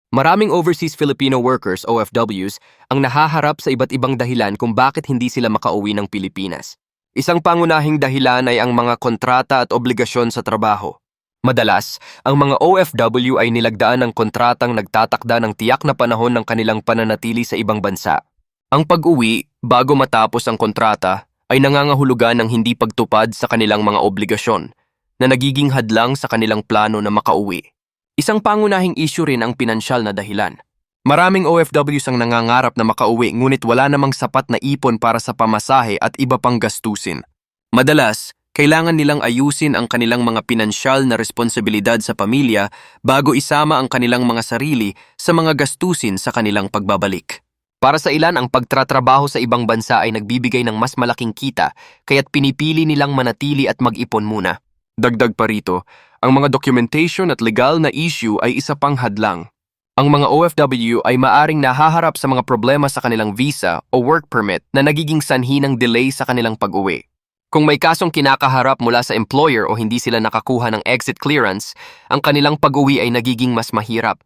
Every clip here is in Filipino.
Maraming overseas Filipino workers, OFWs, ang nahaharap sa iba't ibang dahilan kung bakit hindi sila makauwi ng Pilipinas. Isang pangunahing dahilan ay ang mga kontrata at obligasyon sa trabaho. Madalas, ang mga OFW ay nilagdaan ng kontratang nagtatakda ng tiyak na panahon ng kanilang pananatili sa ibang bansa. Ang pag-uwi, bago matapos ang kontrata, ay nangangahulugan ng hindi pagtupad sa kanilang mga obligasyon na nagiging hadlang sa kanilang plano na makauwi. Isang pangunahing issue rin ang pinansyal na dahilan. Maraming OFWs ang nangangarap na makauwi ngunit wala namang sapat na ipon para sa pamasahe at iba pang gastusin. Madalas, kailangan nilang ayusin ang kanilang mga pinansyal na responsibilidad sa pamilya bago isama ang kanilang mga sarili sa mga gastusin sa kanilang pagbabalik. Para sa ilan, ang pagtratrabaho sa ibang bansa ay nagbibigay ng mas malaking kita kaya't pinipili nilang manatili at mag-ipon muna. Dagdag pa rito, ang mga documentation at legal na issue ay isa pang hadlang. Ang mga OFW ay maaring nahaharap sa mga problema sa kanilang visa o work permit na nagiging sanhi ng delay sa kanilang pag-uwi. Kung may kasong kinakaharap mula sa employer o hindi sila nakakuha ng exit clearance, ang kanilang pag-uwi ay nagiging mas mahirap.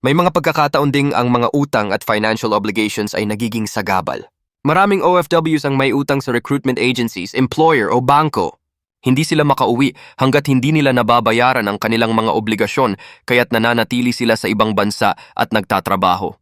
May mga pagkakataon ding ang mga utang at financial obligations ay nagiging sagabal. Maraming OFWs ang may utang sa recruitment agencies, employer o bangko. Hindi sila makauwi hanggat hindi nila nababayaran ang kanilang mga obligasyon kaya't nananatili sila sa ibang bansa at nagtatrabaho.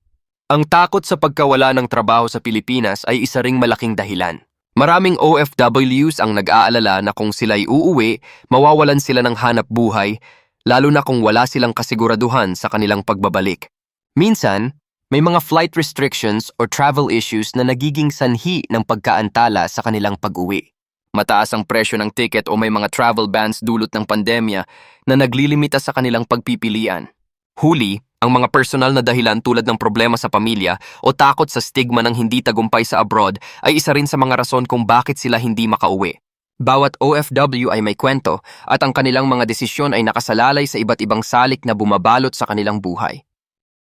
Ang takot sa pagkawala ng trabaho sa Pilipinas ay isa ring malaking dahilan. Maraming OFWs ang nag-aalala na kung sila'y uuwi, mawawalan sila ng hanap buhay, lalo na kung wala silang kasiguraduhan sa kanilang pagbabalik. Minsan, may mga flight restrictions or travel issues na nagiging sanhi ng pagkaantala sa kanilang pag-uwi. Mataas ang presyo ng ticket o may mga travel bans dulot ng pandemya na naglilimita sa kanilang pagpipilian. Huli, ang mga personal na dahilan tulad ng problema sa pamilya o takot sa stigma ng hindi tagumpay sa abroad ay isa rin sa mga rason kung bakit sila hindi makauwi. Bawat OFW ay may kwento at ang kanilang mga desisyon ay nakasalalay sa iba't ibang salik na bumabalot sa kanilang buhay.